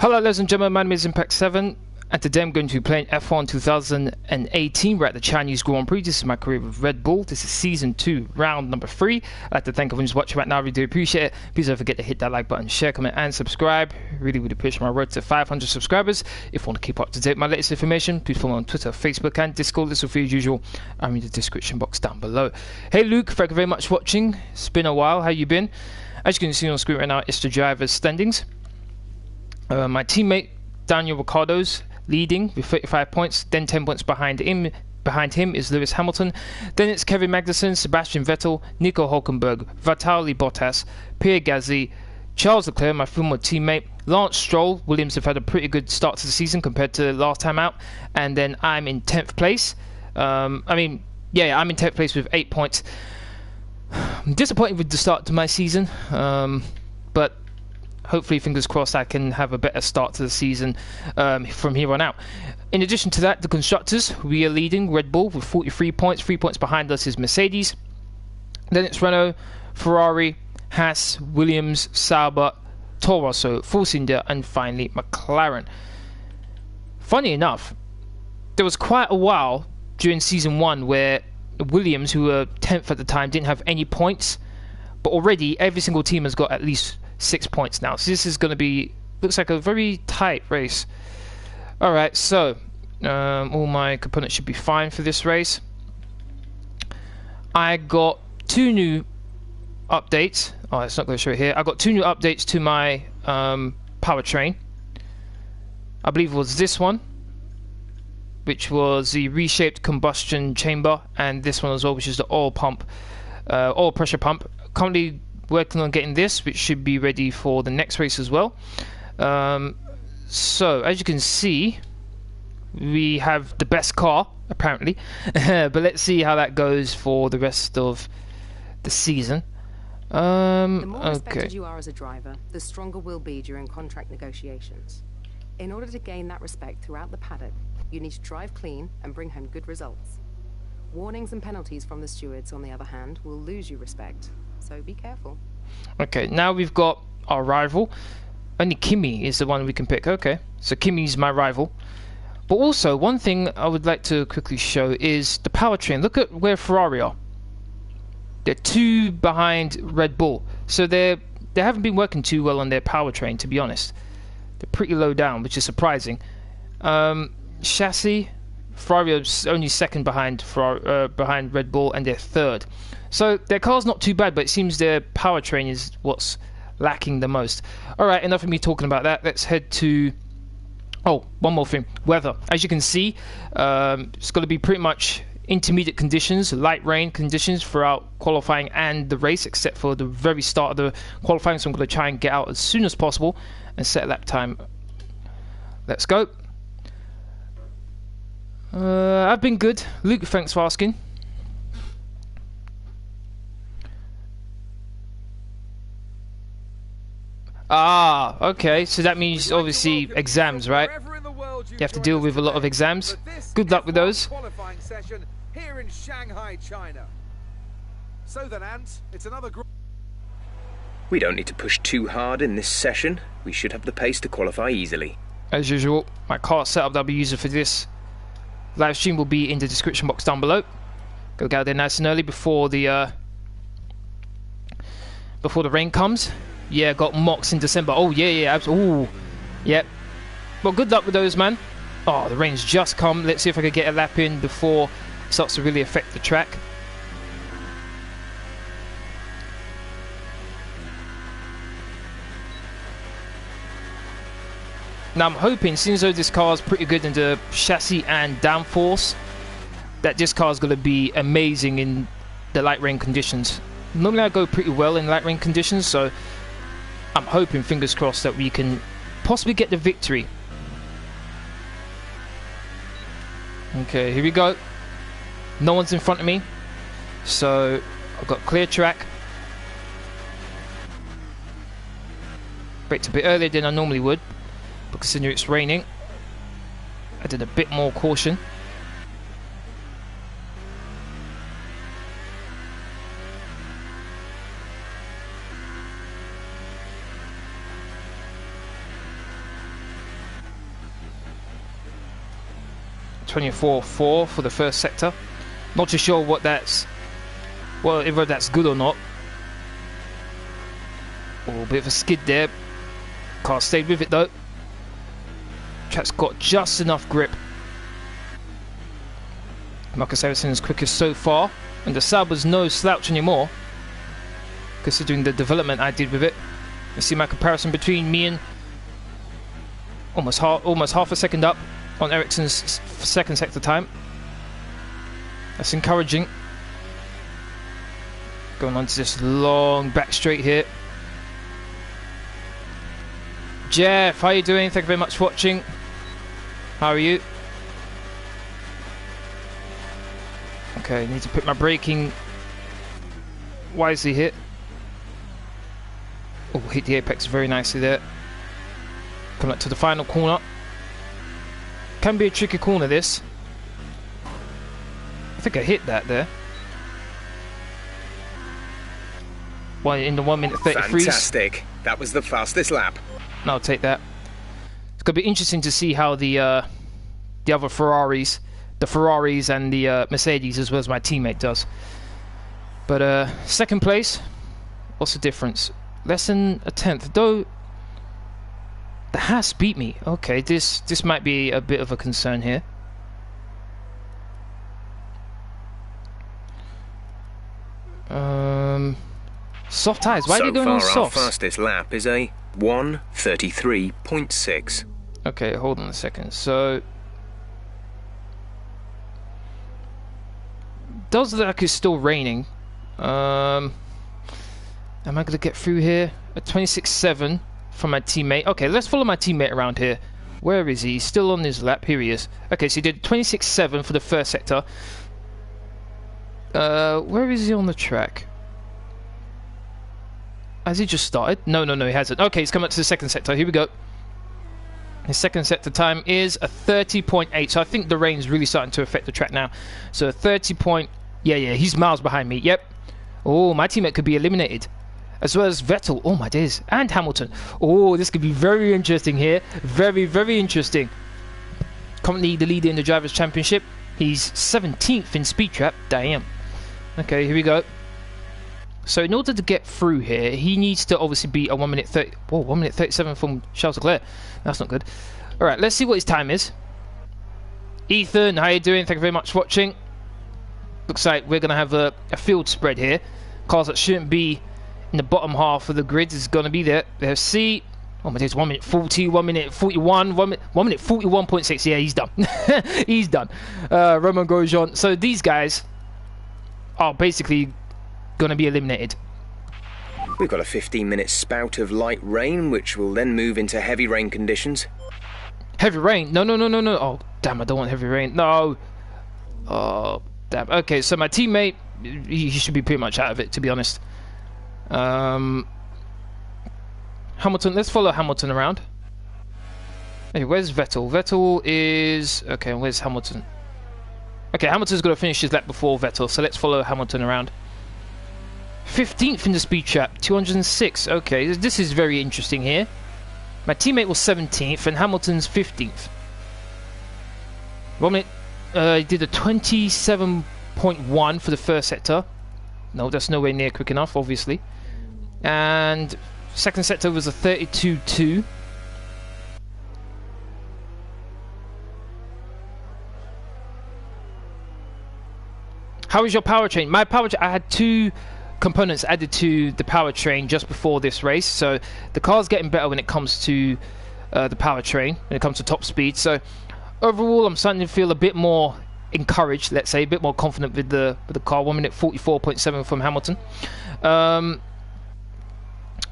Hello ladies and gentlemen, my name is Impact7 and today I'm going to be playing F1 2018. We're at the Chinese Grand Prix. This is my career with Red Bull. This is Season 2, Round number 3. I'd like to thank everyone who's watching right now. I really do appreciate it. Please don't forget to hit that like button, share, comment and subscribe. Really push my road to 500 subscribers. If you want to keep up to date with my latest information, please follow me on Twitter, Facebook and Discord. This will be as usual. I'm in the description box down below. Hey Luke, thank you very much for watching. It's been a while. How you been? As you can see on screen right now, it's the driver's standings. My teammate Daniel Riccardo's leading with 35 points, then 10 points behind him. Behind him is Lewis Hamilton. Then it's Kevin Magnussen, Sebastian Vettel, Nico Hülkenberg, Valtteri Bottas, Pierre Gasly, Charles Leclerc, my former teammate, Lance Stroll. Williams have had a pretty good start to the season compared to last time out. And then I'm in 10th place. I'm in 10th place with 8 points. I'm disappointed with the start to my season, but hopefully, fingers crossed, I can have a better start to the season from here on out. In addition to that, the constructors, we are leading Red Bull with 43 points. 3 points behind us is Mercedes. Then it's Renault, Ferrari, Haas, Williams, Sauber, Toro Rosso, Force India, and finally McLaren. Funny enough, there was quite a while during Season 1 where Williams, who were 10th at the time, didn't have any points. But already, every single team has got at least 6 points now, so this is going to be, looks like a very tight race. Alright, so all my components should be fine for this race. I got 2 new updates. Oh, it's not going to show it here. I got 2 new updates to my powertrain. I believe it was this one, which was the reshaped combustion chamber, and this one as well, which is the oil pump, oil pressure pump. Currently working on getting this, which should be ready for the next race as well. So as you can see, we have the best car apparently, but let's see how that goes for the rest of the season. The more respected you are as a driver, the stronger we'll be during contract negotiations. In order to gain that respect throughout the paddock, you need to drive clean and bring home good results. Warnings and penalties from the stewards, on the other hand, will lose you respect. So be careful. Okay, now we've got our rival. Only Kimi is the one we can pick. Okay, so Kimi's my rival. But also, one thing I would like to quickly show is the powertrain. Look at where Ferrari are. They're 2 behind Red Bull. So they haven't been working too well on their powertrain, to be honest. They're pretty low down, which is surprising. Chassis, Ferrari are only second behind Red Bull, and they're third. So their car's not too bad, but it seems their powertrain is what's lacking the most. Alright, enough of me talking about that. Let's head to... Oh, one more thing. Weather. As you can see, it's going to be pretty much intermediate conditions, light rain conditions throughout qualifying and the race, except for the very start of the qualifying. So I'm going to try and get out as soon as possible and set a lap time. Let's go. I've been good. Luke, thanks for asking. Ah, okay, so that means obviously exams, right? You have to deal with a lot of exams. Good luck with those. Qualifying session here in Shanghai, China. So then, Ant, it's another We don't need to push too hard in this session. We should have the pace to qualify easily. As usual, my car setup that I'll be using for this live stream will be in the description box down below. Go get out there nice and early before the rain comes. Yeah, got mocks in December. Oh yeah, absolutely. Ooh, yep. Well, good luck with those, man. Oh, the rain's just come. Let's see if I can get a lap in before it starts to really affect the track. Now I'm hoping, since though this car is pretty good in the chassis and downforce, that this car is going to be amazing in the light rain conditions. Normally I go pretty well in light rain conditions, so I'm hoping, fingers crossed, that we can possibly get the victory. Okay, here we go. No one's in front of me, so I've got clear track. Braked a bit earlier than I normally would, but considering it's raining, I did a bit more caution. 24.4 for the first sector. Not too sure what that's, well, whether that's good or not. Oh, a bit of a skid there. Car stayed with it though. Track's got just enough grip. Marcus Ericsson's quickest so far, and the Sauber's no slouch anymore, considering the development I did with it. You see my comparison between me and almost half a second up on Ericsson's second sector time. That's encouraging. Going on to this long back straight here. Jeff, how are you doing? Thank you very much for watching. How are you? Okay, need to put my braking wisely here. Oh, hit the apex very nicely there. Coming up to the final corner. Can be a tricky corner, this. I think I hit that there. Well, in the 1 minute 33. Fantastic. That was the fastest lap. I'll take that. It's going to be interesting to see how the other Ferraris, and the Mercedes, as well as my teammate, does. But second place, what's the difference? Less than a tenth. Though the Haas beat me. Okay, this might be a bit of a concern here. Soft tyres. Why are they going on softs? So far, our fastest lap is a 1:33.6. Okay, hold on a second. So, does look like it's still raining. Am I going to get through here? A 26.7 from my teammate. Okay, let's follow my teammate around here. Where is he? He's still on his lap. Here he is. Okay, so he did 26.7 for the first sector. Where is he on the track? Has he just started? No, he hasn't. Okay, he's come up to the second sector. Here we go. His second sector time is a 30.8. So I think the rain's really starting to affect the track now. So 30 point... Yeah, he's miles behind me. Yep. Oh, my teammate could be eliminated. As well as Vettel. Oh, my days. And Hamilton. Oh, this could be very interesting here. Very, very interesting. Currently the leader in the Drivers' Championship. He's 17th in speed trap. Damn. Okay, here we go. So in order to get through here, he needs to obviously beat a 1 minute 30. Whoa, 1 minute 37 from Charles Leclerc. That's not good. All right, let's see what his time is. Ethan, how you doing? Thank you very much for watching. Looks like we're gonna have a field spread here. Cars that shouldn't be in the bottom half of the grid is gonna be there. Let's see. Oh my days, 1 minute 40, 1 minute 41, 1 minute 41.6. Yeah, he's done. He's done. Roman Grosjean. So these guys are basically going to be eliminated. We've got a 15-minute spout of light rain, which will then move into heavy rain conditions. Heavy rain? No. Oh, damn, I don't want heavy rain. No. Oh, damn. Okay, so my teammate, he should be pretty much out of it, to be honest. Hamilton, let's follow Hamilton around. Hey, where's Vettel? Vettel is... Okay, where's Hamilton? Okay, Hamilton's going to finish his lap before Vettel, so let's follow Hamilton around. 15th in the speed trap, 206. Okay, this is very interesting here. My teammate was 17th and Hamilton's 15th. 1 minute, he did a 27.1 for the first sector. No, that's nowhere near quick enough, obviously. And second sector was a 32.2. How is your powertrain? My powertrain, I had two components added to the powertrain just before this race, so the car's getting better when it comes to the powertrain, when it comes to top speed. So overall, I'm starting to feel a bit more encouraged, let's say, a bit more confident with the car. 1 minute 44.7 from Hamilton.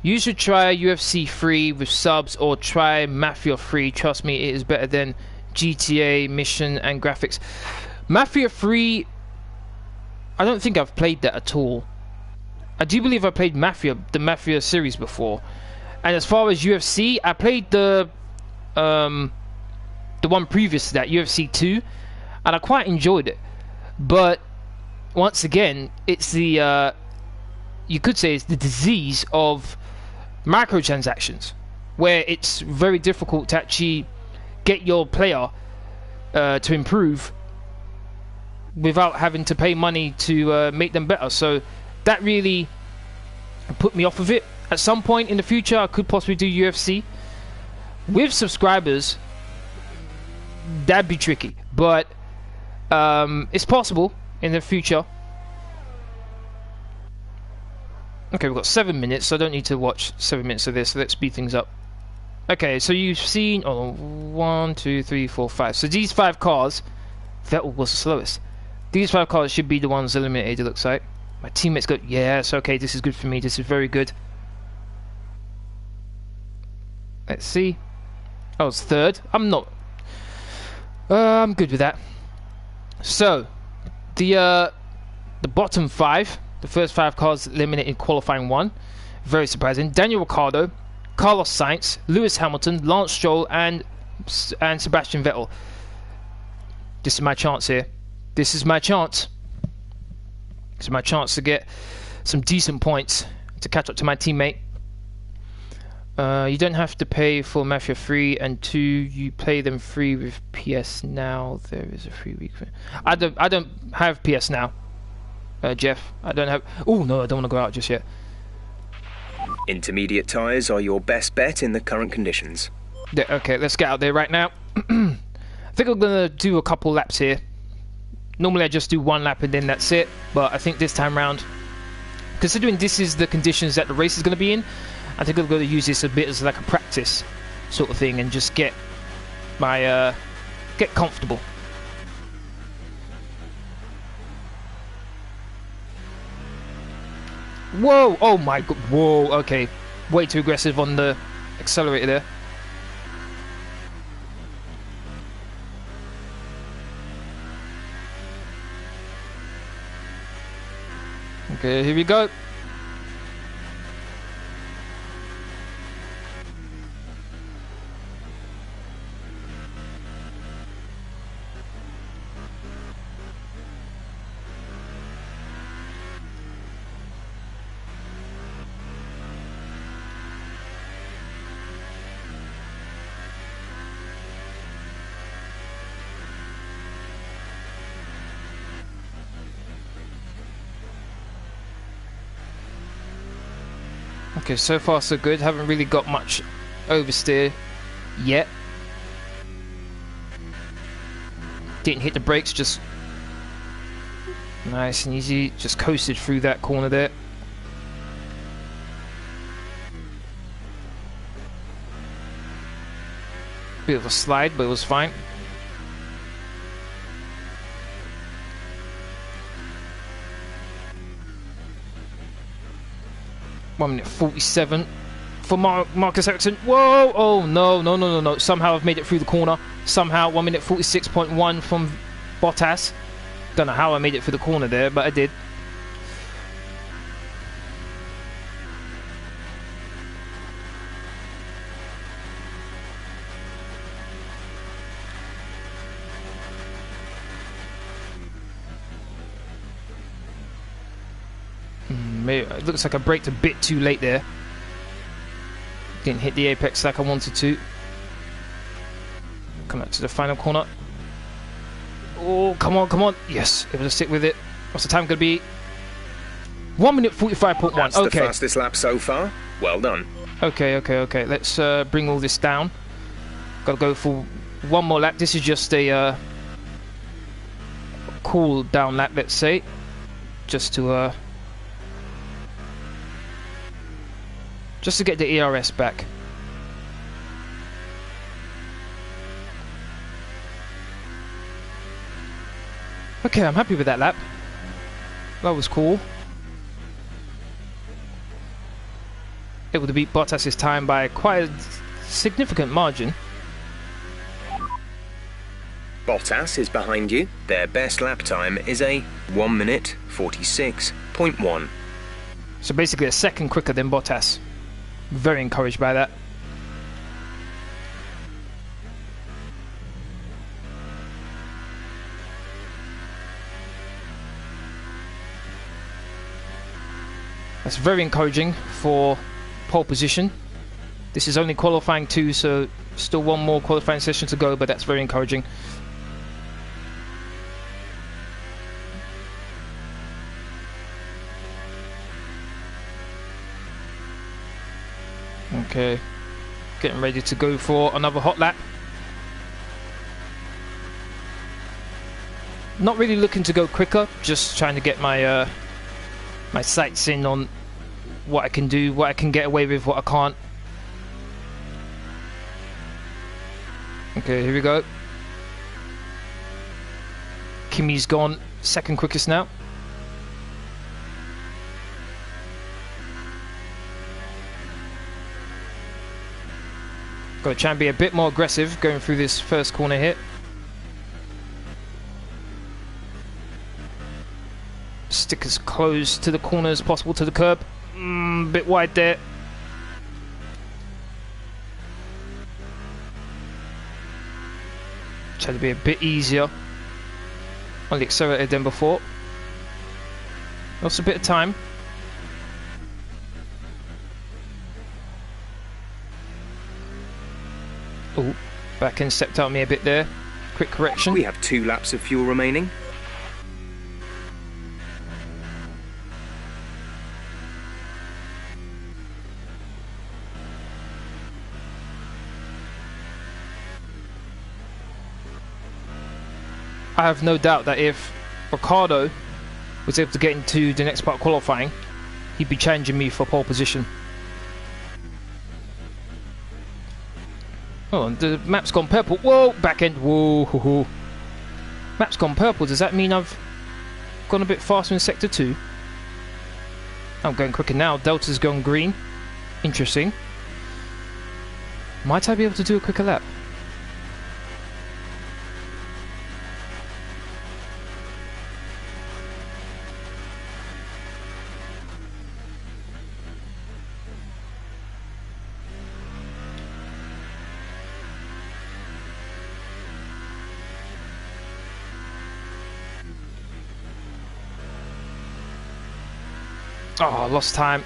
You should try UFC 3 with subs or try Mafia 3. Trust me, it is better than GTA, mission and graphics. Mafia 3, I don't think I've played that at all. I do believe I played Mafia, the Mafia series before. And as far as UFC, I played the one previous to that, UFC 2, and I quite enjoyed it. But once again, it's the you could say it's the disease of microtransactions, where it's very difficult to actually get your player to improve without having to pay money to make them better. So that really put me off of it. At some point in the future, I could possibly do UFC with subscribers. That'd be tricky, but it's possible in the future. Okay, we've got 7 minutes, so I don't need to watch 7 minutes of this, so let's speed things up. Okay, so you've seen 1, 2, 3, 4, 5. So these 5 cars, Vettel was the slowest. These 5 cars should be the ones eliminated, it looks like. My teammates go, yes, okay, this is good for me, this is very good. Let's see. I was 3rd. I'm not. I'm good with that. So, the bottom 5, the first 5 cars eliminated qualifying 1. Very surprising. Daniel Riccardo, Carlos Sainz, Lewis Hamilton, Lance Stroll, and Sebastian Vettel. This is my chance here. This is my chance. This is my chance to get some decent points to catch up to my teammate. You don't have to pay for Mafia 3 and 2. You play them free with PS Now. There is a free week. I don't have PS Now, Jeff. I don't have. Oh no, I don't want to go out just yet. Intermediate tyres are your best bet in the current conditions. Yeah, okay, let's get out there right now. I think I'm gonna do a couple laps here. Normally I just do 1 lap and then that's it. But I think this time round, considering this is the conditions that the race is gonna be in, I think I'm going to use this a bit as like a practice sort of thing and just get my get comfortable. Whoa! Oh my god! Whoa! Okay, way too aggressive on the accelerator there. Okay, here we go. Okay, so far so good. Haven't really got much oversteer yet. Didn't hit the brakes, just nice and easy. Just coasted through that corner there. Bit of a slide, but it was fine. One minute 47 for Marcus Ericsson. Whoa! Oh no, no, no, no, no. Somehow I've made it through the corner. Somehow 1 minute 46.1 from Bottas. Don't know how I made it through the corner there, but I did. It looks like I braked a bit too late there. Didn't hit the apex like I wanted to. Come out to the final corner. Oh, come on, come on. Yes, able to stick with it. What's the time going to be? 1 minute 45.1. That's okay. The fastest lap so far. Well done. Okay, okay, okay. Let's bring all this down. Got to go for 1 more lap. This is just a cool down lap, let's say. Just to get the ERS back. Okay, I'm happy with that lap. That was cool. Able to beat Bottas' time by quite a significant margin. Bottas is behind you. Their best lap time is a 1 minute 46.1. So basically a second quicker than Bottas. Very encouraged by that. That's very encouraging for pole position. This is only qualifying 2, so still 1 more qualifying session to go, but that's very encouraging. Okay, getting ready to go for another hot lap. Not really looking to go quicker, just trying to get my my sights in on what I can do, what I can get away with, what I can't. Okay, here we go. Kimi's gone second quickest now. Got to try and be a bit more aggressive going through this first corner here. Stick as close to the corner as possible to the curb. Bit wide there. Try to be a bit easier on the accelerator than before. Lost a bit of time. Oh, back end stepped out on me a bit there. Quick correction. We have 2 laps of fuel remaining. I have no doubt that if Riccardo was able to get into the next part of qualifying, he'd be challenging me for pole position. Oh, the map's gone purple. Whoa, back end. Whoa, ho, ho. Map's gone purple. Does that mean I've gone a bit faster in sector 2? I'm going quicker now. Delta's gone green. Interesting. Might I be able to do a quicker lap? Oh, lost time.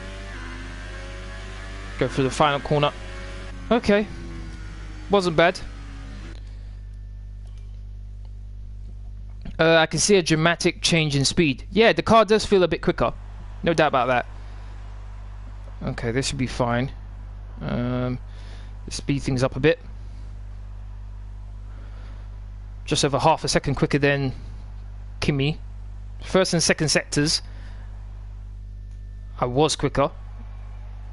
Go through the final corner. Okay. Wasn't bad. I can see a dramatic change in speed. Yeah, the car does feel a bit quicker. No doubt about that. Okay, this should be fine. Let's speed things up a bit. Just over half a second quicker than Kimi. First and second sectors, I was quicker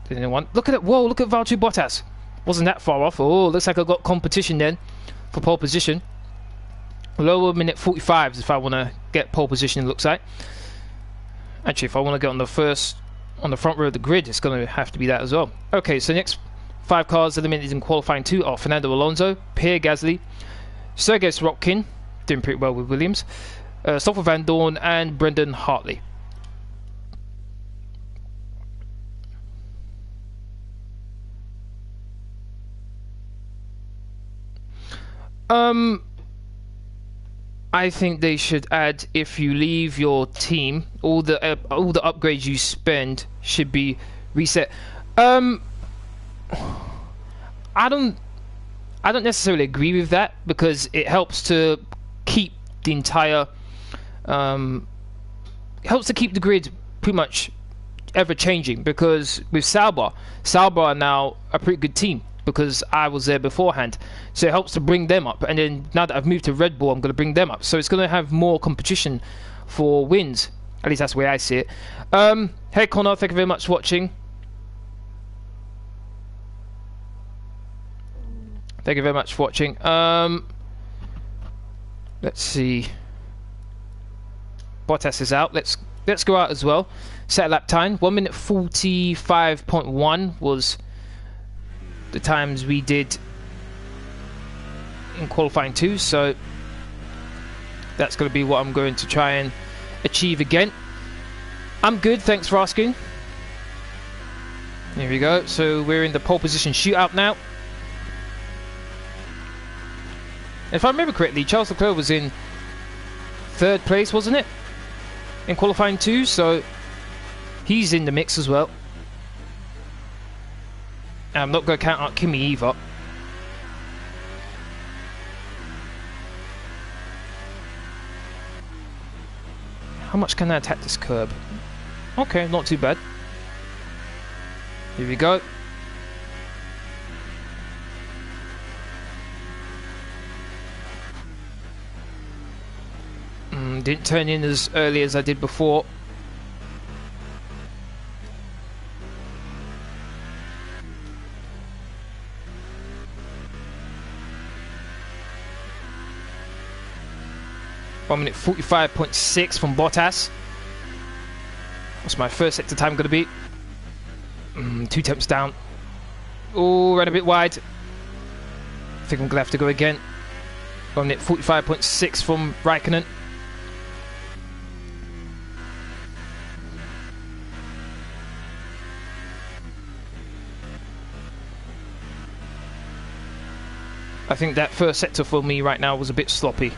than anyone. Look at it. Whoa, look at Valtteri Bottas. Wasn't that far off. Oh, looks like I got competition then for pole position. Lower minute 45s if I want to get pole position, it looks like. Actually, if I want to get on the front row of the grid, it's going to have to be that as well. Okay, so next 5 cars eliminated in qualifying 2 are Fernando Alonso, Pierre Gasly, Sergei Sorokin, doing pretty well with Williams, Stoffel Van Dorn, and Brendan Hartley. I think they should add, if you leave your team, all the upgrades you spend should be reset. I don't necessarily agree with that, because it helps to keep the entire helps to keep the grid pretty much ever changing, because with Sauber are now a pretty good team, because I was there beforehand, so it helps to bring them up. And then now that I've moved to Red Bull, I'm going to bring them up, so it's going to have more competition for wins. At least that's the way I see it. Hey Connor, thank you very much for watching. Thank you very much for watching. Let's see. Bottas is out. Let's go out as well. Set a lap time. 1 minute 45.1 was the times we did in qualifying 2, so that's going to be what I'm going to try and achieve again. I'm good, thanks for asking. Here we go. So we're in the pole position shootout now. If I remember correctly, Charles Leclerc was in 3rd place, wasn't it, in qualifying 2, so he's in the mix as well. I'm not going to count out Kimi either. How much can I attack this curb? Okay, not too bad. Here we go. Didn't turn in as early as I did before. One minute 45.6 from Bottas. What's my first sector time going to be? 2 temps down. Oh, ran a bit wide. I think I'm going to have to go again. 1 minute 45.6 from Raikkonen. I think that first sector for me right now was a bit sloppy.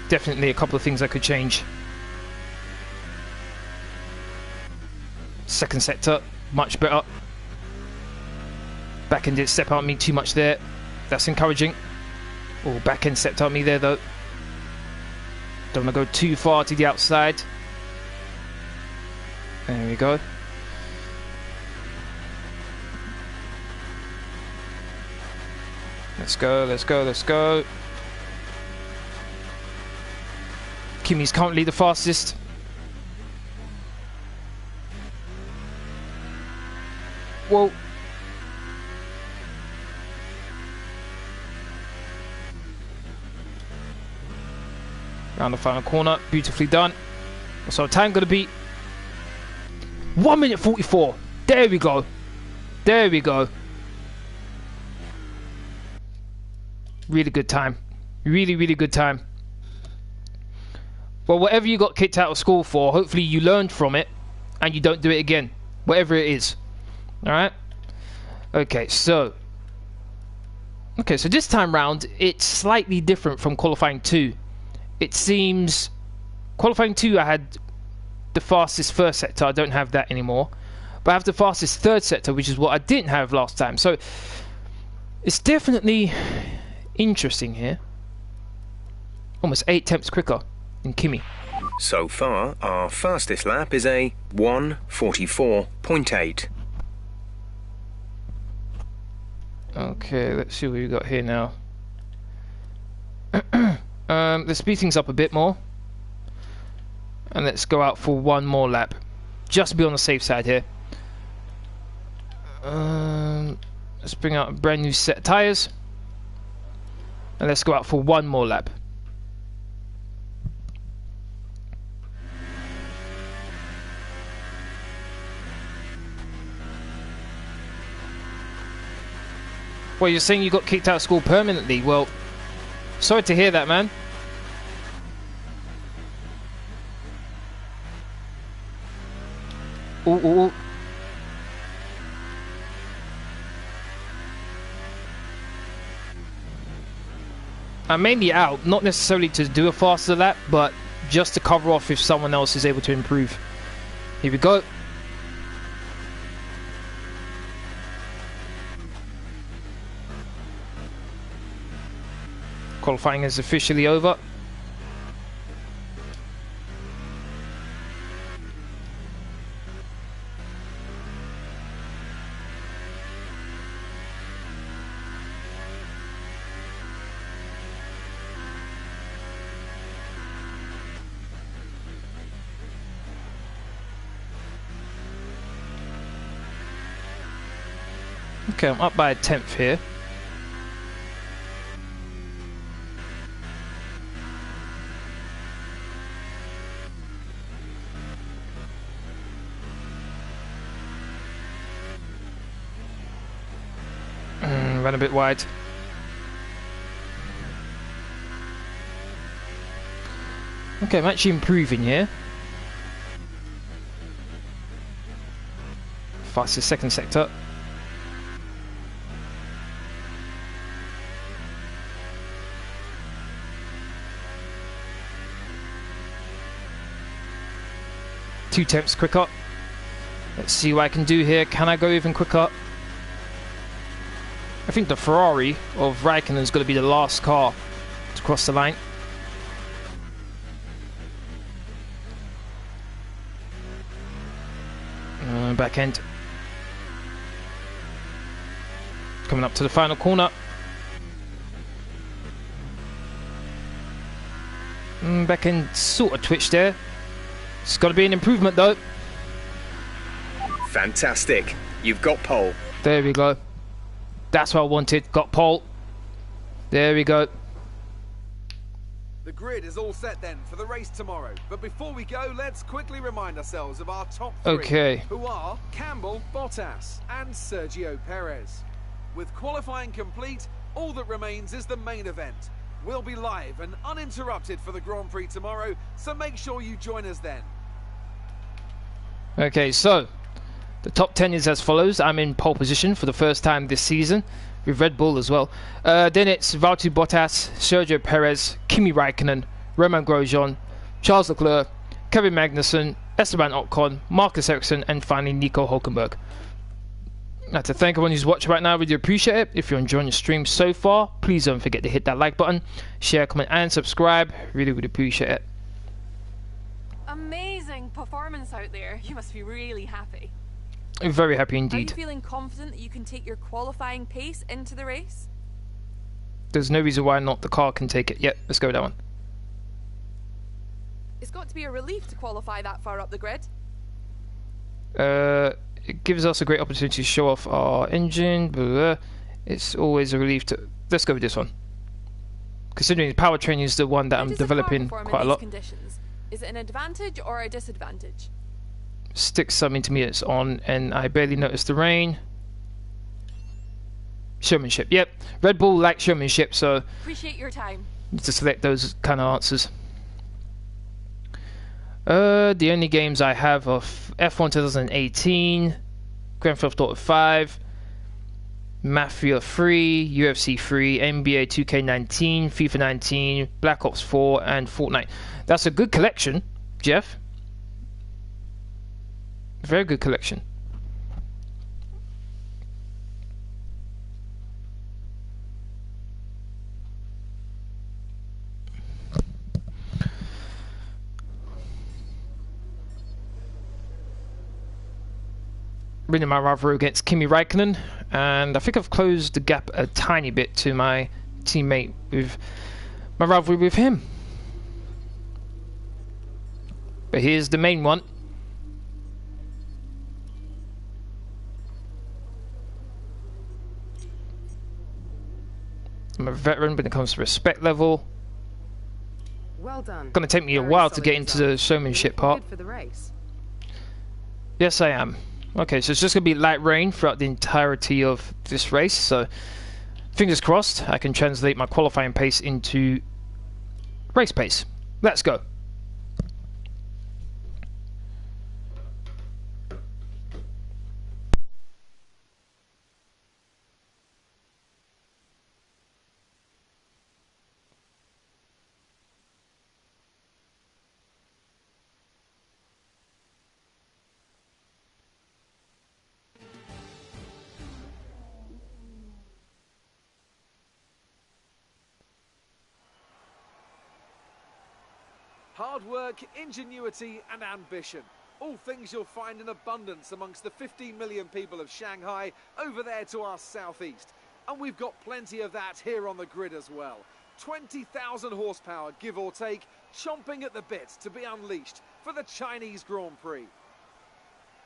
Definitely a couple of things I could change. Second sector, much better. Back end didn't step out on me too much there. That's encouraging. Oh, back end stepped out on me there though. Don't want to go too far to the outside. There we go. Let's go, let's go, let's go. Kimi's currently the fastest. Whoa. Around the final corner, beautifully done. What's our time gonna be? 1 minute 44. There we go. There we go. Really good time. Really, really good time. Well, whatever you got kicked out of school for, hopefully you learned from it and you don't do it again. Whatever it is. Alright? Okay, so this time round, it's slightly different from qualifying 2. It seems qualifying 2 I had the fastest first sector. I don't have that anymore. But I have the fastest third sector, which is what I didn't have last time. So it's definitely interesting here. Almost 8 tenths quicker than Kimi. So far, our fastest lap is a 1:44.8. Okay, let's see what we got here now. Let's speed things up a bit more. And let's go out for one more lap. Just to be on the safe side here. Let's bring out a brand new set of tyres. And let's go out for one more lap. Well, you're saying you got kicked out of school permanently. Well, sorry to hear that, man. Ooh, ooh, ooh. I'm mainly out, not necessarily to do a faster lap, but just to cover off if someone else is able to improve. Here we go. Qualifying is officially over. Okay, I'm up by a tenth here. Ran a bit wide. Okay, I'm actually improving here. Fastest second sector. Two tenths quicker. Let's see what I can do here. Can I go even quicker? I think the Ferrari of Raikkonen is going to be the last car to cross the line. Back end. Coming up to the final corner. Back end sort of twitched there. It's got to be an improvement though. Fantastic. You've got pole. There we go. That's what I wanted. Got pole. There we go. The grid is all set then for the race tomorrow. But before we go, let's quickly remind ourselves of our top three, who are Campbell, Bottas and Sergio Perez. With qualifying complete, all that remains is the main event. We'll be live and uninterrupted for the Grand Prix tomorrow, so make sure you join us then. Okay, so the top 10 is as follows. I'm in pole position for the first time this season, with Red Bull as well. Then it's Valtteri Bottas, Sergio Perez, Kimi Raikkonen, Romain Grosjean, Charles Leclerc, Kevin Magnussen, Esteban Ocon, Marcus Ericsson, and finally Nico Hulkenberg. I'd like to thank everyone who's watching right now. Really appreciate it. If you're enjoying the stream so far, please don't forget to hit that like button, share, comment, and subscribe. Really appreciate it. Amazing performance out there. You must be really happy. I'm very happy indeed. Are you feeling confident that you can take your qualifying pace into the race? There's no reason why not. The car can take it. Yep, let's go with that one. It's got to be a relief to qualify that far up the grid. It gives us a great opportunity to show off our engine. Blah, blah. It's always a relief to... Let's go with this one. Considering the powertrain is the one that I'm developing quite a lot. Conditions? Is it an advantage or a disadvantage? Stick some intermediates on and I barely noticed the rain. Showmanship. Yep. Red Bull likes showmanship, so... Appreciate your time. Need to select those kind of answers. The only games I have are F1 2018, Grand Theft Auto 5, Mafia 3, UFC 3, NBA 2K19, FIFA 19, Black Ops 4, and Fortnite. That's a good collection, Jeff. Very good collection. Winning my rivalry against Kimi Raikkonen, and I think I've closed the gap a tiny bit to my teammate with my rivalry with him. But here's the main one. I'm a veteran when it comes to respect level. Well done. Gonna take me a while to get into the showmanship part. For the race. Yes, I am. Okay, so it's just gonna be light rain throughout the entirety of this race. So, fingers crossed, I can translate my qualifying pace into race pace. Let's go. Hard work, ingenuity and ambition. All things you'll find in abundance amongst the 15 million people of Shanghai over there to our southeast. And we've got plenty of that here on the grid as well. 20,000 horsepower, give or take, chomping at the bit to be unleashed for the Chinese Grand Prix.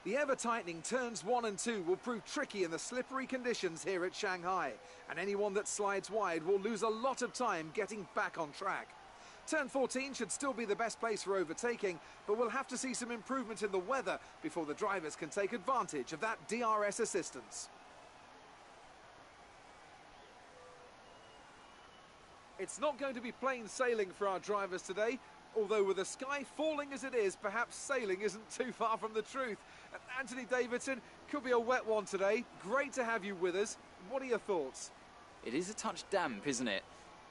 The ever-tightening turns 1 and 2 will prove tricky in the slippery conditions here at Shanghai. And anyone that slides wide will lose a lot of time getting back on track. Turn 14 should still be the best place for overtaking, but we'll have to see some improvement in the weather before the drivers can take advantage of that DRS assistance. It's not going to be plain sailing for our drivers today, although with the sky falling as it is, perhaps sailing isn't too far from the truth. Anthony Davidson, could be a wet one today. Great to have you with us. What are your thoughts? It is a touch damp, isn't it?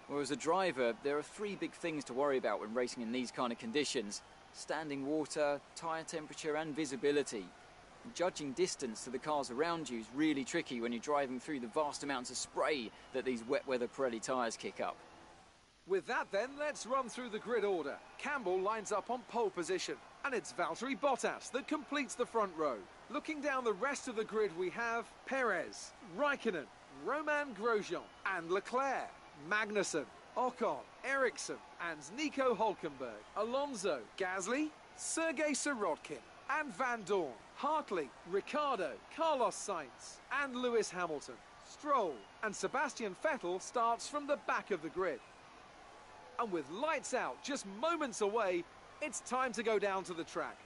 Well, as a driver, there are 3 big things to worry about when racing in these kind of conditions: standing water, tyre temperature and visibility. And judging distance to the cars around you is really tricky when you're driving through the vast amounts of spray that these wet weather Pirelli tyres kick up. With that then, let's run through the grid order. Campbell lines up on pole position, and it's Valtteri Bottas that completes the front row. Looking down the rest of the grid, we have Perez, Raikkonen, Romain Grosjean and Leclerc, Magnussen, Ocon, Ericsson and Nico Hülkenberg, Alonso, Gasly, Sergei Sirotkin and Van Dorn, Hartley, Ricciardo, Carlos Sainz and Lewis Hamilton, Stroll and Sebastian Vettel starts from the back of the grid. And with lights out just moments away, it's time to go down to the track.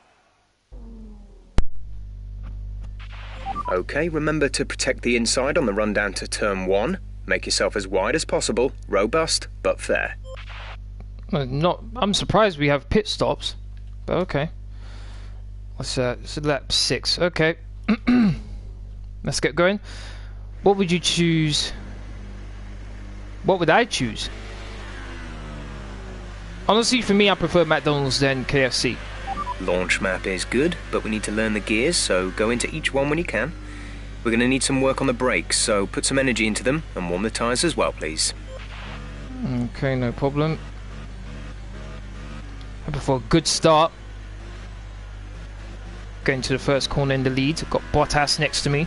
Okay, remember to protect the inside on the run down to turn 1. Make yourself as wide as possible, robust but fair. I'm surprised we have pit stops, but okay. It's lap 6. Okay, let's get going. What would you choose? What would I choose? Honestly, for me, I prefer McDonald's than KFC. Launch map is good, but we need to learn the gears, so go into each one when you can. We're going to need some work on the brakes, so put some energy into them and warm the tyres as well, please. Okay, no problem. Hoping for a good start. Going to the first corner in the lead. Got Bottas next to me.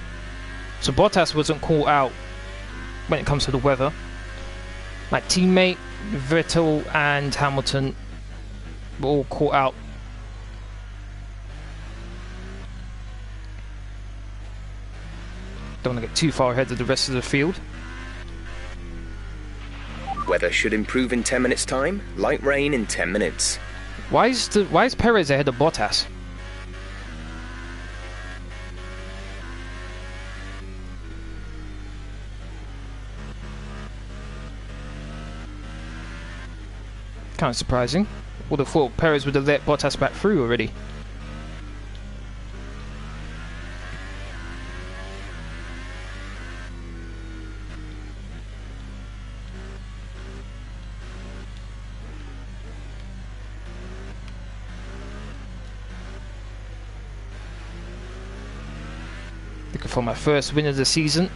So Bottas wasn't caught out when it comes to the weather. My teammate, Vettel and Hamilton were all caught out. Don't want to get too far ahead of the rest of the field. Weather should improve in 10 minutes time. Light rain in 10 minutes. Why is Perez ahead of Bottas? Kind of surprising. Would have thought Perez would have let Bottas back through already. Looking for my first win of the season.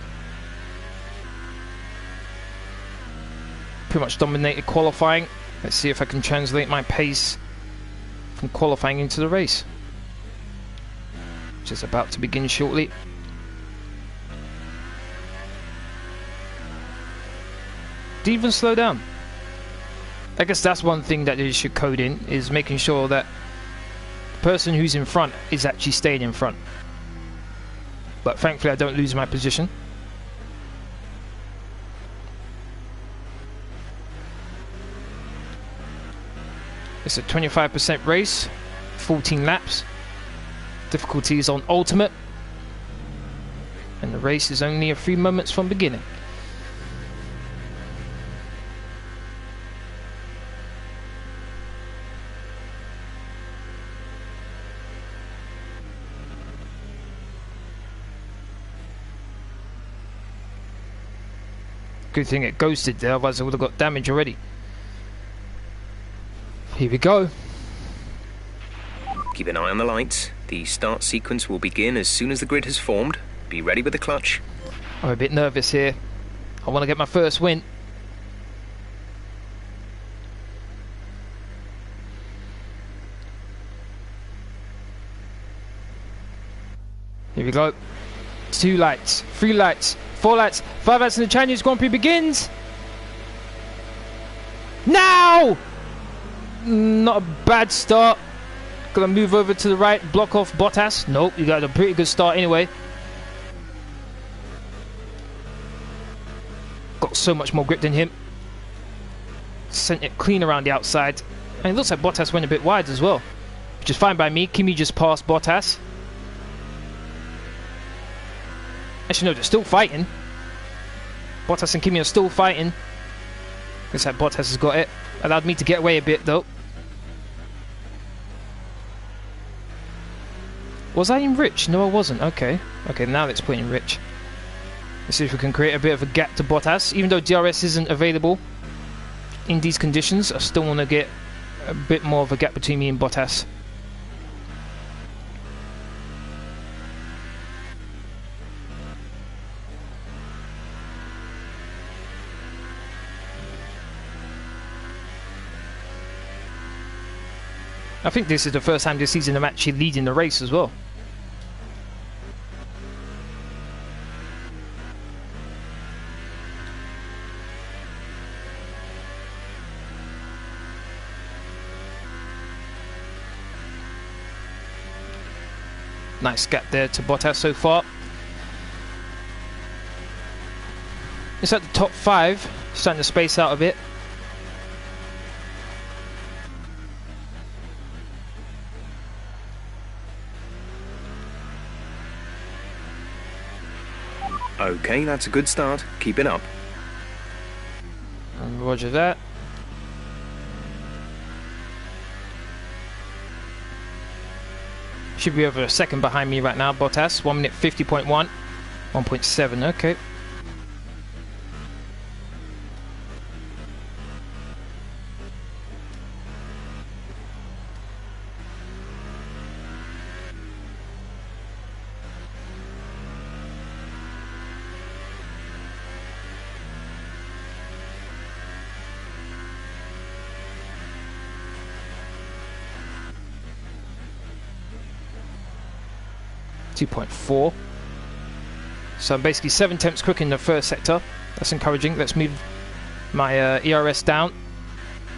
Pretty much dominated qualifying. Let's see if I can translate my pace from qualifying into the race, which is about to begin shortly. Did even slow down. I guess that's one thing that they should code in, is making sure that the person who's in front is actually staying in front. But thankfully I don't lose my position. It's a 25% race, 14 laps. Difficulty is on ultimate. And the race is only a few moments from beginning. Good thing it ghosted there, otherwise I would have got damage already. Here we go. Keep an eye on the lights. The start sequence will begin as soon as the grid has formed. Be ready with the clutch. I'm a bit nervous here. I want to get my first win. Here we go. 2 lights, 3 lights, 4 lights, 5 lights, and the Chinese Grand Prix begins. Now! Not a bad start. Gonna move over to the right, block off Bottas. Nope, you got a pretty good start anyway. Got so much more grip than him. Sent it clean around the outside. And it looks like Bottas went a bit wide as well, which is fine by me. Kimi just passed Bottas. Actually no, they're still fighting. Bottas and Kimi are still fighting. Looks like Bottas has got it. Allowed me to get away a bit though. Was I in rich? No, I wasn't. Okay. Okay, now let's put in rich. Let's see if we can create a bit of a gap to Bottas. Even though DRS isn't available in these conditions, I still want to get a bit more of a gap between me and Bottas. I think this is the first time this season I'm actually leading the race as well. Nice gap there to Bottas so far. It's at the top 5, starting to space out a bit. Okay, that's a good start. Keep it up. And roger that. Should be over a second behind me right now, Bottas. 1 minute 50.1. 1.7, okay. .4. So I'm basically 7 tenths quicker in the first sector. That's encouraging. Let's move my ERS down.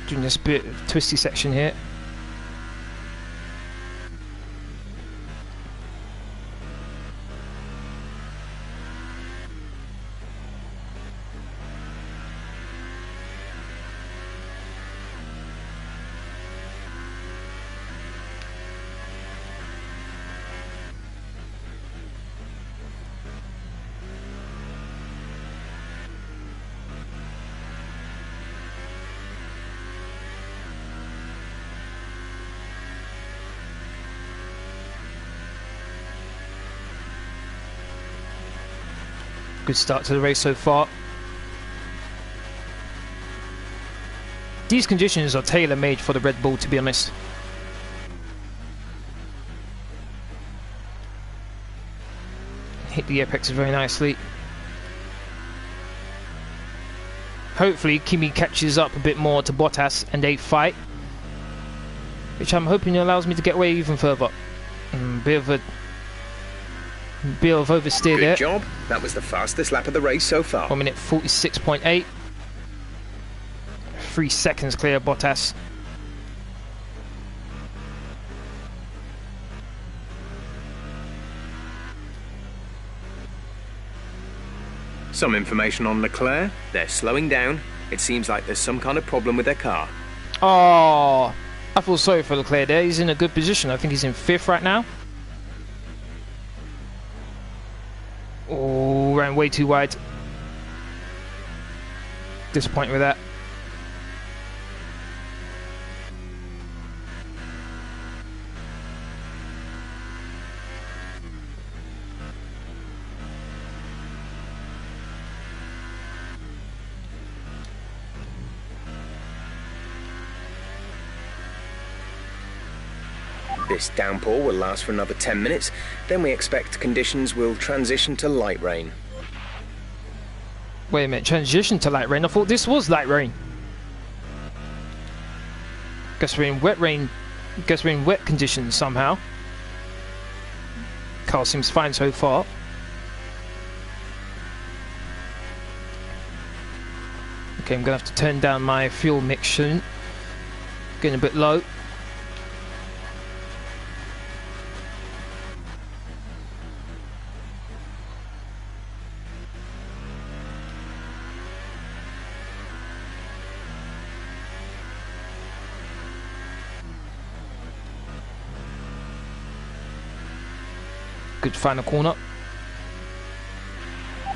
Doing this bit of twisty section here. Good start to the race so far. These conditions are tailor-made for the Red Bull, to be honest. Hit the apex very nicely. Hopefully Kimi catches up a bit more to Bottas and they fight, which I'm hoping allows me to get away even further. Bit of oversteer there. Good job. That was the fastest lap of the race so far. 1 minute 46.8. 3 seconds clear of Bottas. Some information on Leclerc. They're slowing down. It seems like there's some kind of problem with their car. Oh, I feel sorry for Leclerc there. He's in a good position. I think he's in 5th right now. Oh, ran way too wide. Disappointed with that. This downpour will last for another 10 minutes, then we expect conditions will transition to light rain. Wait a minute, transition to light rain? I thought this was light rain. Guess we're in wet rain. Guess we're in wet conditions somehow. Car seems fine so far. Okay, I'm gonna have to turn down my fuel mix soon. Getting a bit low. Good final corner.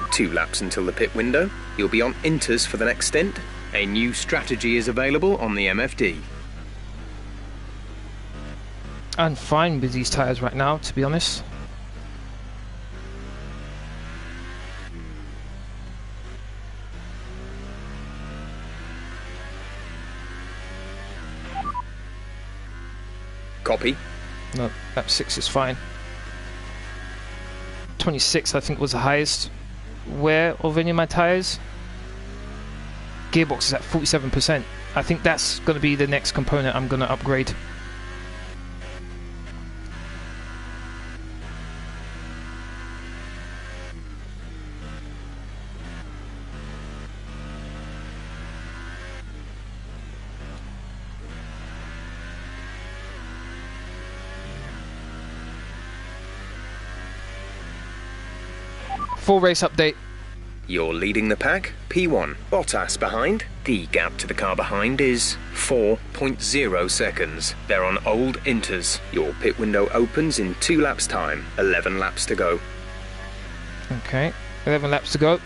2 laps until the pit window. You'll be on inters for the next stint. A new strategy is available on the MFD. I'm fine with these tyres right now, to be honest. Copy. No, lap 6 is fine. 26 I think was the highest wear of any of my tyres. Gearbox is at 47%. I think that's going to be the next component I'm going to upgrade. Full race update. You're leading the pack, P1. Bottas behind. The gap to the car behind is 4.0 seconds. They're on old inters. Your pit window opens in 2 laps' time. 11 laps to go. Okay, 11 laps to go.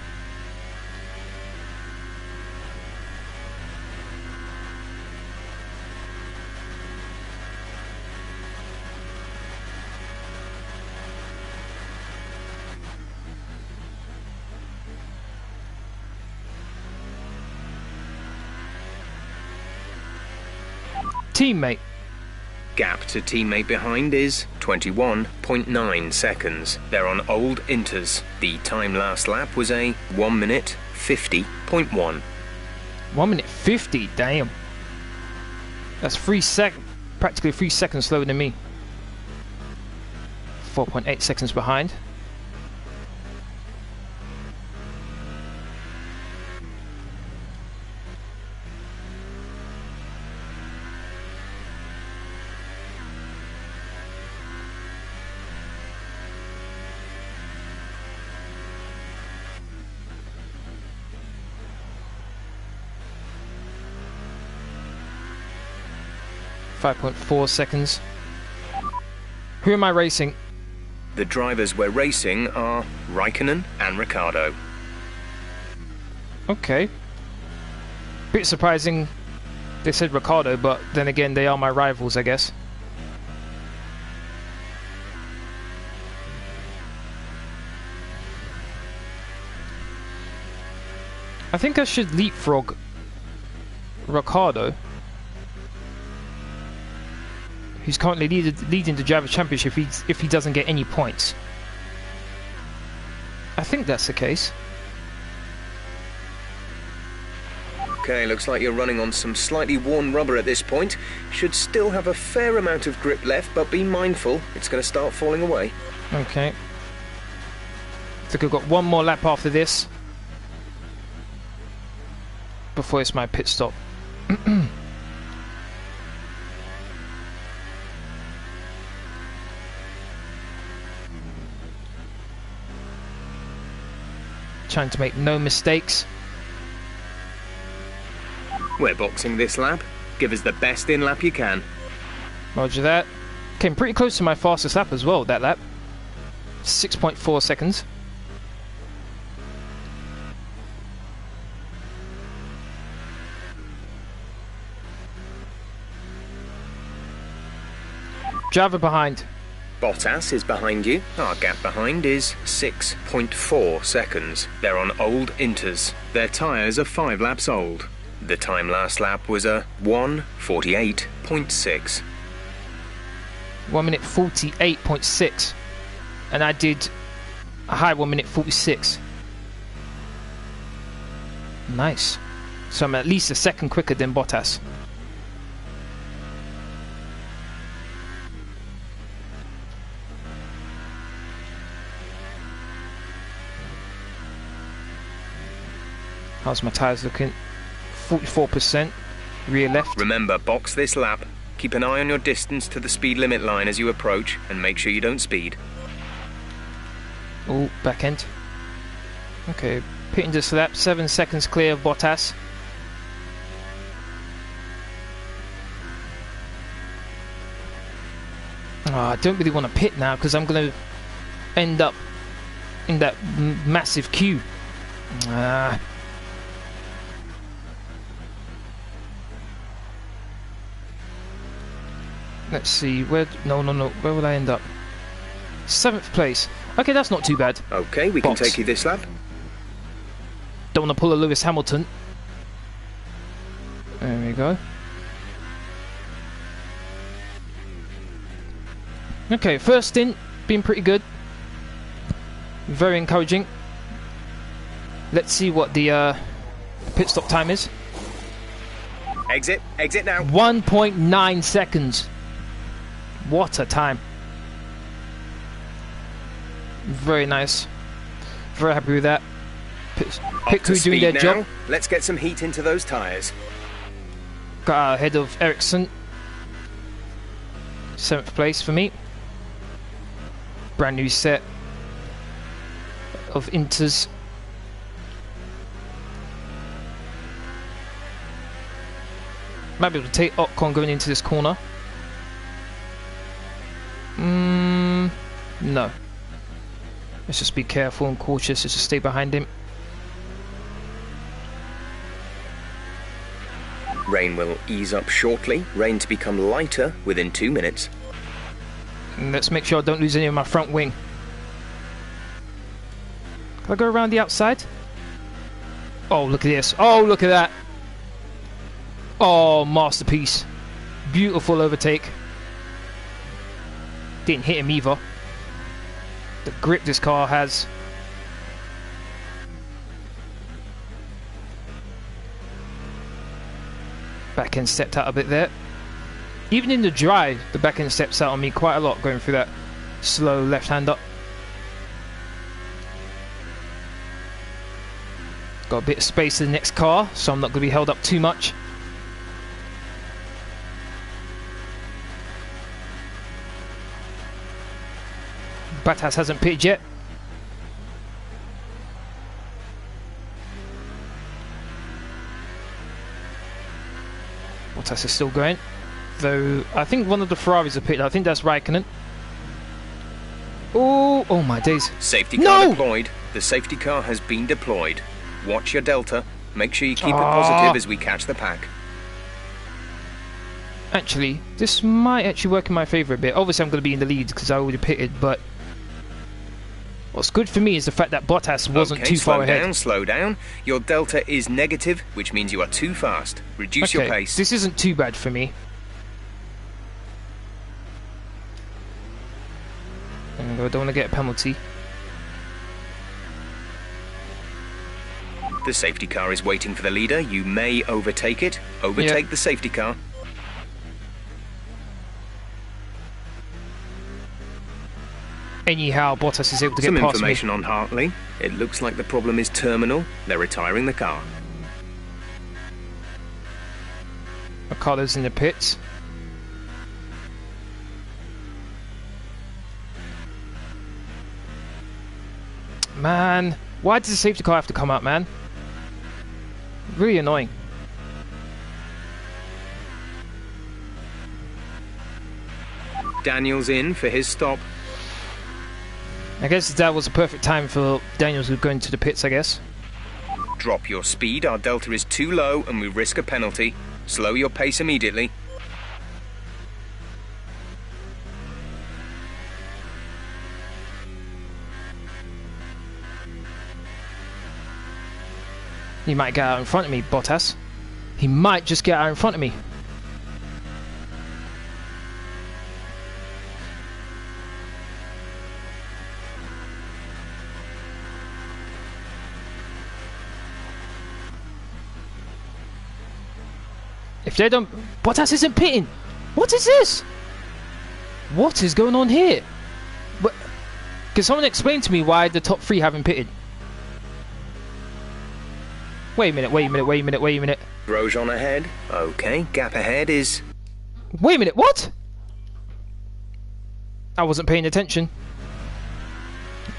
Teammate. Gap to teammate behind is 21.9 seconds. They're on old inters. The time last lap was a 1 minute 50.1. 1 minute 50, damn. That's practically 3 seconds slower than me. 4.8 seconds behind. .4 seconds. Who am I racing? The drivers we're racing are Raikkonen and Riccardo. Okay. Bit surprising they said Riccardo, but then again they are my rivals, I guess. I think I should leapfrog Riccardo, who's currently leading the Driver Championship if he doesn't get any points. I think that's the case. Okay, looks like you're running on some slightly worn rubber at this point. Should still have a fair amount of grip left, but be mindful, it's going to start falling away. Okay. I think I've got one more lap after this before it's my pit stop. Trying to make no mistakes. We're boxing this lap. Give us the best in lap you can. Roger that. Came pretty close to my fastest lap as well, that lap. 6.4 seconds. Driver behind. Bottas is behind you. Our gap behind is 6.4 seconds. They're on old inters. Their tyres are 5 laps old. The time last lap was a 1:48.6. 1 minute 48.6. And I did a high 1 minute 46. Nice. So I'm at least a second quicker than Bottas. How's my tyres looking? 44%. Rear left. Remember, box this lap. Keep an eye on your distance to the speed limit line as you approach, and make sure you don't speed. Oh, back end. Okay, pitting this lap. 7 seconds clear of Bottas. Oh, I don't really want to pit now because I'm going to end up in that massive queue. Let's see, where... No, where will I end up? 7th place. Okay, that's not too bad. Okay, we can take you this lap. Don't want to pull a Lewis Hamilton. There we go. Okay, first stint, been pretty good. Very encouraging. Let's see what the pit stop time is. Exit now. 1.9 seconds. What a time. Very nice. Very happy with that. Pit crew doing their job. Let's get some heat into those tyres. Got ahead of Ericsson. 7th place for me. Brand new set. of inters. Might be able to take Ocon going into this corner. No. Let's just be careful and cautious. Let's just stay behind him. Rain will ease up shortly. Rain to become lighter within 2 minutes. And let's make sure I don't lose any of my front wing. Can I go around the outside? Oh, look at this. Oh, look at that. Oh, masterpiece. Beautiful overtake. Didn't hit him either. The grip this car has. Back end stepped out a bit there. Even in the dry, the back end steps out on me quite a lot going through that slow left-hander. Got a bit of space in the next car, so I'm not going to be held up too much. Bottas hasn't pitted yet. Bottas is still going. Though, I think one of the Ferraris are pitted. I think that's Raikkonen. Oh my days. Safety car deployed. The safety car has been deployed. Watch your delta. Make sure you keep it positive as we catch the pack. Actually, this might actually work in my favour a bit. Obviously, I'm going to be in the lead because I already pitted, but what's good for me is the fact that Bottas wasn't too far ahead. Slow down. Your delta is negative, which means you are too fast. Reduce your pace. This isn't too bad for me. And I don't want to get a penalty. The safety car is waiting for the leader. You may overtake it. Overtake the safety car. Anyhow, Bottas is able to get Some past information me. on Hartley. It looks like the problem is terminal. They're retiring the car. Riccardo's in the pits. Man, why does the safety car have to come out, man? Really annoying. Daniel's in for his stop. I guess that was a perfect time for Daniels to go into the pits, I guess. Drop your speed. Our delta is too low and we risk a penalty. Slow your pace immediately. He might get out in front of me, Bottas. He might just get out in front of me. If they don't... Bottas isn't pitting! What is this? What is going on here? But, can someone explain to me why the top three haven't pitted? Wait a minute. Grosjean ahead. Okay, gap ahead is... Wait a minute, what? I wasn't paying attention.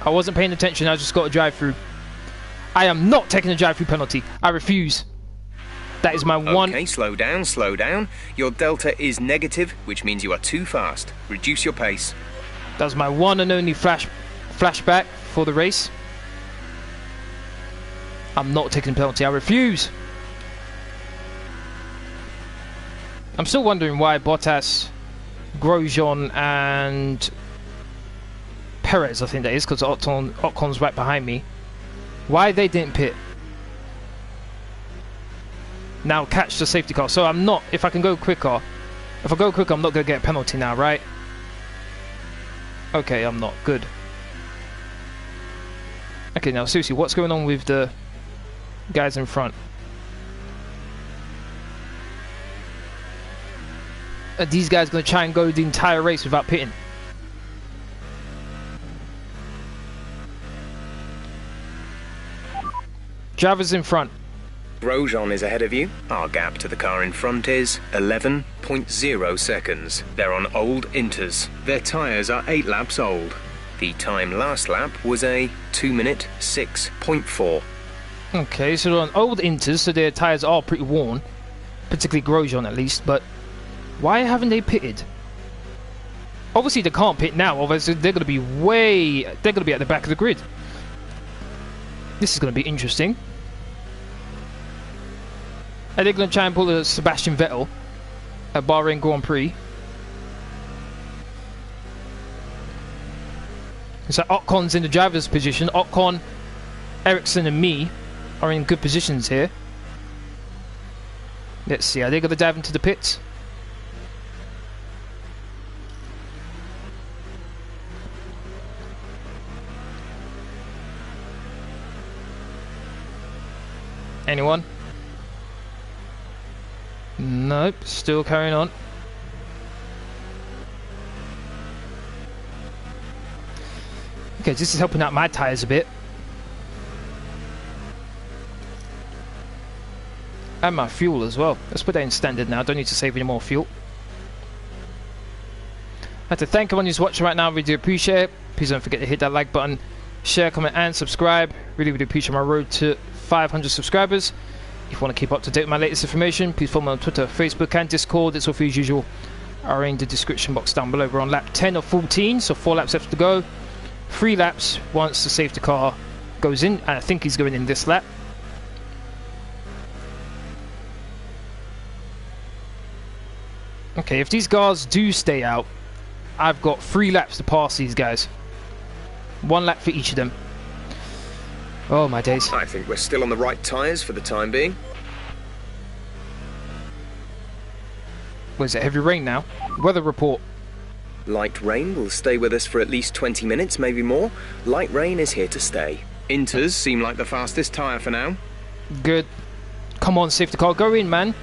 I just got a drive-through. I am not taking a drive-through penalty. I refuse. That is my one... Okay, slow down. Your delta is negative, which means you are too fast. Reduce your pace. That was my one and only flashback for the race. I'm not taking a penalty. I refuse. I'm still wondering why Bottas, Grosjean and Perez, I think that is, because Ocon's right behind me. Why they didn't pit. Now catch the safety car. So I'm not, if I can go quicker, I'm not going to get a penalty now, right? Okay, I'm not. Good. Okay, now seriously, what's going on with the guys in front? Are these guys going to try and go the entire race without pitting? Drivers in front. Grosjean is ahead of you. Our gap to the car in front is 11.0 seconds. They're on old inters. Their tyres are 8 laps old. The time last lap was a 2-minute 6.4. Okay, so they're on old Inters, so their tyres are pretty worn, particularly Grosjean at least, but why haven't they pitted? Obviously they can't pit now, otherwise they're going to be they're going to be at the back of the grid. This is going to be interesting. Are they going to try and pull a Sebastian Vettel at Bahrain Grand Prix? So Ocon's in the driver's position. Ocon, Ericsson and me are in good positions here. Let's see, are they going to dive into the pits? Anyone? Nope, still carrying on. Okay, this is helping out my tyres a bit. And my fuel as well. Let's put that in standard now. Don't need to save any more fuel. I'd like to thank everyone who's watching right now. We do appreciate it. Please don't forget to hit that like button, share, comment and subscribe. Really appreciate my road to 500 subscribers. If you want to keep up to date with my latest information, please follow me on Twitter, Facebook and Discord. It's all for you as usual. Are in the description box down below. We're on lap 10 of 14, so 4 laps left to go. 3 laps once the safety car goes in, and I think he's going in this lap. Okay, if these guys do stay out, I've got 3 laps to pass these guys. 1 lap for each of them. Oh my days. I think we're still on the right tyres for the time being. Was it heavy rain now? Weather report. Light rain will stay with us for at least 20 minutes, maybe more. Light rain is here to stay. Inters seem like the fastest tyre for now. Good. Come on, safety car, go in, man.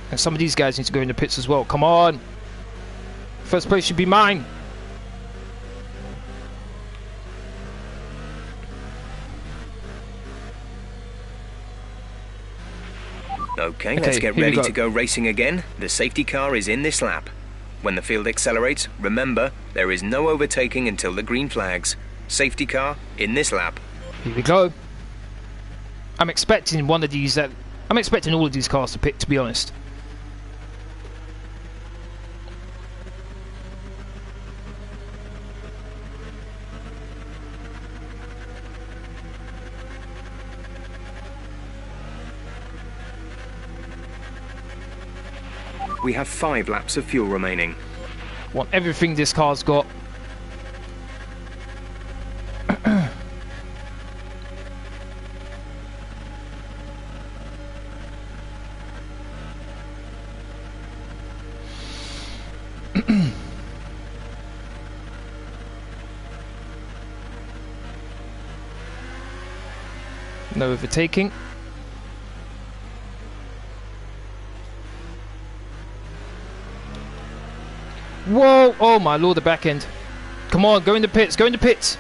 And some of these guys need to go in the pits as well. Come on. First place should be mine. Okay, let's get ready to go racing again. The safety car is in this lap. When the field accelerates, remember, there is no overtaking until the green flags. Safety car in this lap. Here we go. I'm expecting one of these. I'm expecting all of these cars to pit, to be honest. We have 5 laps of fuel remaining. Want everything this car's got. No overtaking. Whoa! Oh my lord, the back end. Come on, go in the pits, go in the pits.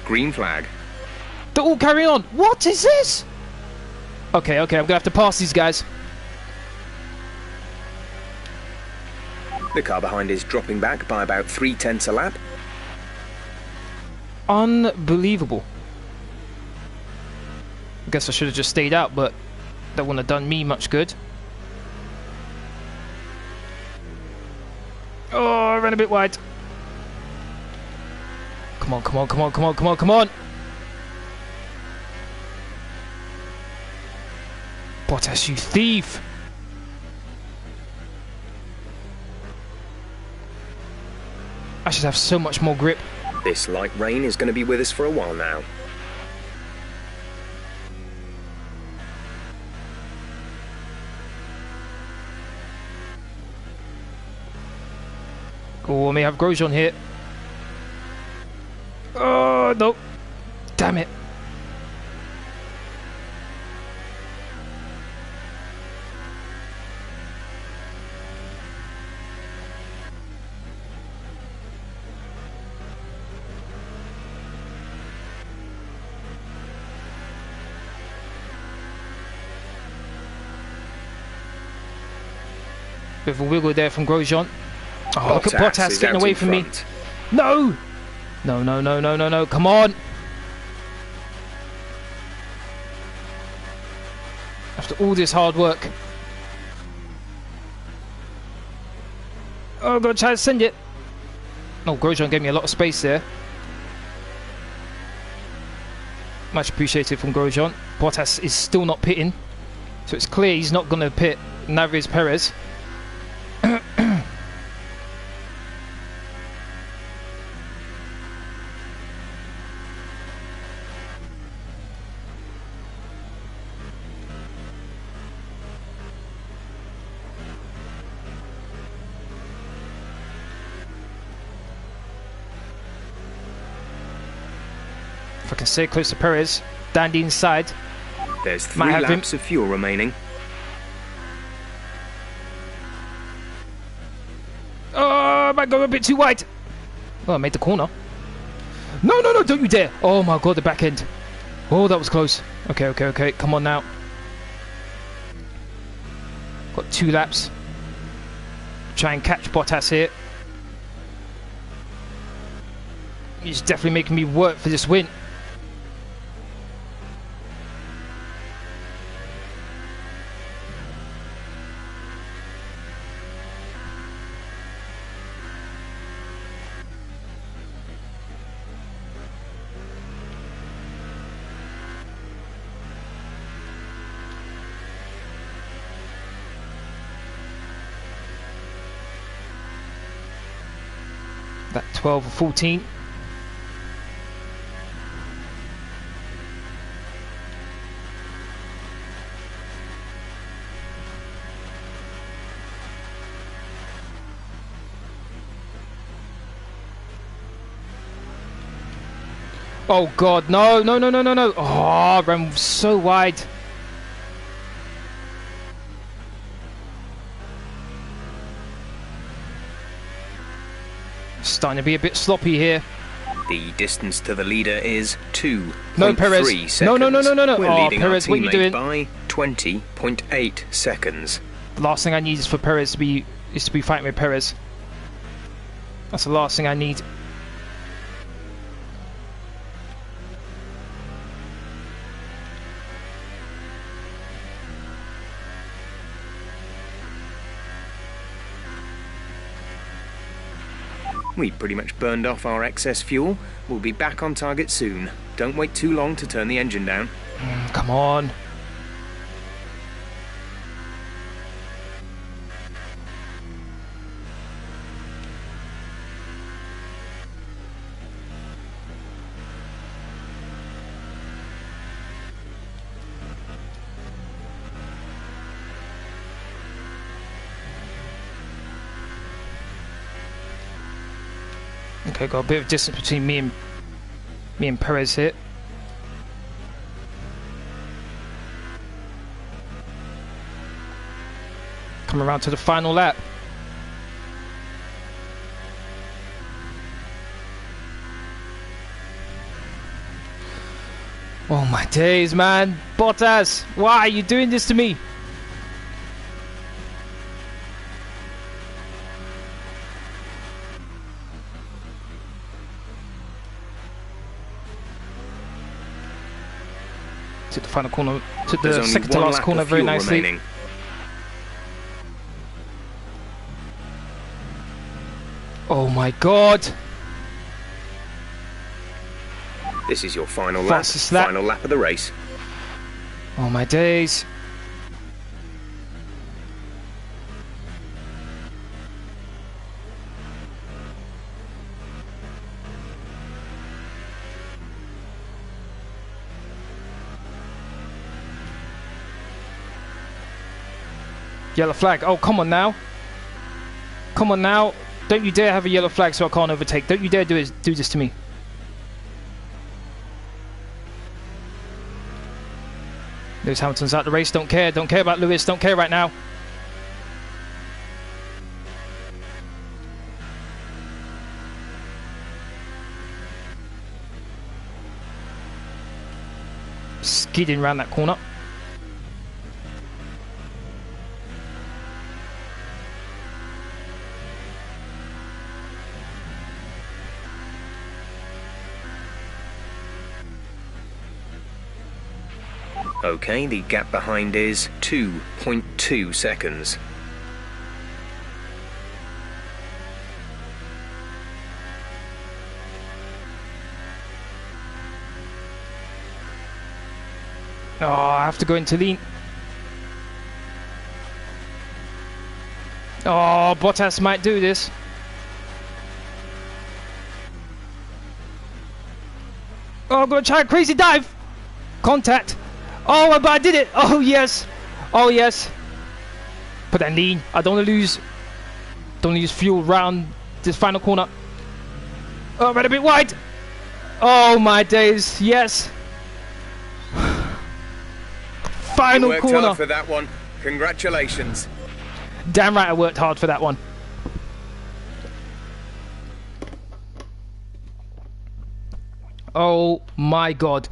Green flag. They're all carrying on. What is this? Okay, I'm gonna have to pass these guys. The car behind is dropping back by about 0.3 a lap. Unbelievable. I guess I should have just stayed out, but that wouldn't have done me much good. Oh, I ran a bit wide. Come on. Bottas, you thief. I should have so much more grip. This light rain is going to be with us for a while now. Oh, I may have Grosjean here. Oh, no. Damn it. Bit of a wiggle there from Grosjean. Oh, look at Bottas getting away from me. No! No, no, no, no, no, no. Come on! After all this hard work. Oh, I'm gonna try to send it. Oh, Grosjean gave me a lot of space there. Much appreciated from Grosjean. Bottas is still not pitting. So it's clear he's not gonna pit. Neither is Perez. If I can stay close to Perez, down the inside. There's 3 laps of fuel remaining. Oh, I might go a bit too wide. Oh, I made the corner. No, no, no, don't you dare. Oh my god, the back end. Oh, that was close. Okay, okay, okay. Come on now. Got 2 laps. Try and catch Bottas here. He's definitely making me work for this win. That 12 or 14. Oh god, no, no, no, no, no, no. Oh, I ran so wide. Starting to be a bit sloppy here. The distance to the leader is 2.3 No, Perez. seconds. No, no, no, no, no, no. We're Oh, leading Perez, our what are you teammate doing? by 20.8 seconds. The last thing I need is for Perez to be fighting with Perez. That's the last thing I need. We pretty much burned off our excess fuel. We'll be back on target soon. Don't wait too long to turn the engine down. Come on. Okay, got a bit of distance between me and Perez here. Coming around to the final lap. Oh my days, man. Bottas, why are you doing this to me? Took the final corner, took the second to last corner very nicely. Remaining. Oh my god! This is your final lap. Final lap of the race. Oh my days. Yellow flag. Oh, come on now. Come on now. Don't you dare have a yellow flag so I can't overtake. Don't you dare do this to me. Lewis Hamilton's out the race. Don't care. Don't care about Lewis. Don't care right now. Skidding around that corner. Okay, the gap behind is 2.2 seconds. Oh, I have to go into lean. Oh, Bottas might do this. Oh, I'm going to try a crazy dive. Contact. Oh, but I did it. Oh, yes. Oh, yes. Put that in lean. I don't want to lose. Don't use fuel round this final corner. Oh, I ran a bit wide. Oh, my days. Yes. Final worked corner. hard for that one. Congratulations. Damn right I worked hard for that one. Oh my god.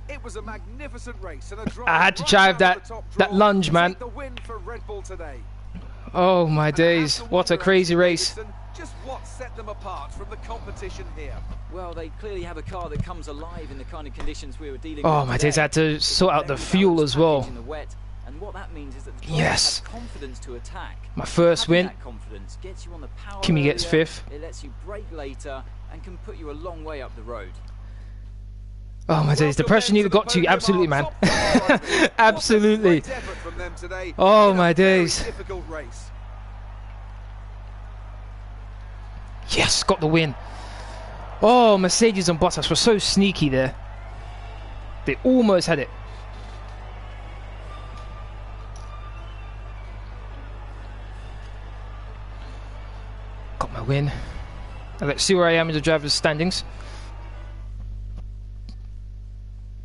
It was a magnificent race and a drive I had to right chive down that the top that draw lunge, to man. take the win for Red Bull today. Oh my And I have days. to What a wonder, crazy Anthony race. Davidson, just what set them apart from the competition here? Well, they clearly have a car that comes alive in the kind of conditions we were dealing Oh with my today. days, I had to It's sort a out the very fuel balanced as well. package in the wet, and what that means is that the drivers Yes. have confidence to attack. My first Having win. that confidence gets you on the power Kimi gets earlier, fifth. It lets you brake later and can put you a long way up the road. Oh my days, the pressure nearly got to you. Absolutely, man. Absolutely. Oh my days. Yes, got the win. Oh, Mercedes and Bottas were so sneaky there. They almost had it. Got my win. And let's see where I am in the driver's standings.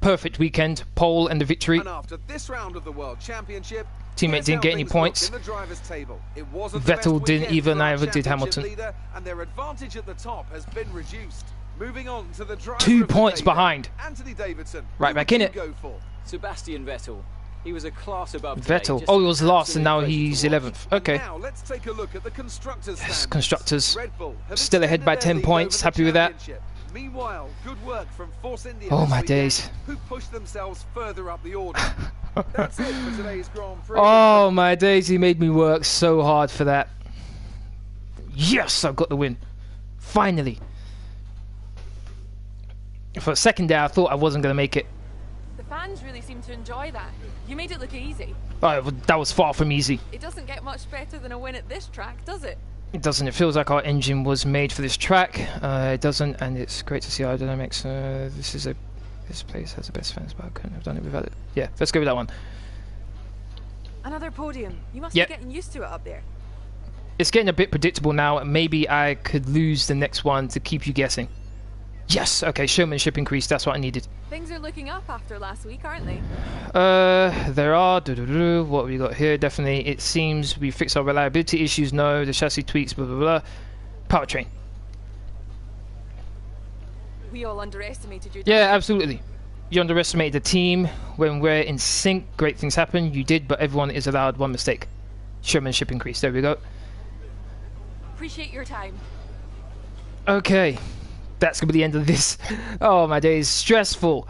Perfect weekend, pole and the victory. And after this round of the World Championship, Teammate didn't get any points. Vettel didn't either, neither did Hamilton. Leader, and their advantage at the top has been reduced. Moving on to the driver 2 of the points day, behind. Anthony Davidson. Right Who back would in you it. go for? Sebastian Vettel. He was a class above today. Vettel. Just Oh, he was last and now absolutely he's crazy to watch. 11th. Okay. Now let's take a look at the constructors. Yes, standings. constructors. Red Bull have Still ahead by extended 10 their lead points. over the Happy with that. championship. Meanwhile, good work from Force India. Oh this my weekend, days. Who pushed themselves further up the order. That's it for today's Grand Prix. Oh my days, he made me work so hard for that. Yes, I've got the win. Finally. For a second there, I thought I wasn't going to make it. The fans really seem to enjoy that. You made it look easy. Oh, that was far from easy. It doesn't get much better than a win at this track, does it? It doesn't. It feels like our engine was made for this track. It doesn't, and it's great to see Aerodynamics. This place has the best fans, but I couldn't have done it without it. Yeah, let's go with that one. Another podium. You must Yep. be getting used to it up there. It's getting a bit predictable now. Maybe I could lose the next one to keep you guessing. Yes. Okay. Showmanship increase. That's what I needed. Things are looking up after last week, aren't they? There are. What have we got here? Definitely. It seems we fixed our reliability issues. No. The chassis tweaks. Blah blah blah. Powertrain. We all underestimated you. Yeah, absolutely. You underestimated the team. When we're in sync, great things happen. You did, but everyone is allowed one mistake. Showmanship increase. There we go. Appreciate your time. Okay. That's going to be the end of this. Oh, my days. Stressful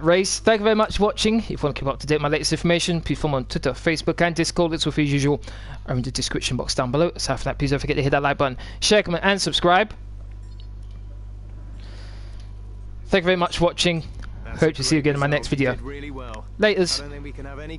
race. Thank you very much for watching. If you want to keep up to date with my latest information, please follow me on Twitter, Facebook, and Discord. It's all as usual. I'm in the description box down below. Aside from that, please don't forget to hit that like button, share, comment, and subscribe. Thank you very much for watching. Hope to see you again in my next video. Really well. Laters. I don't think we can have any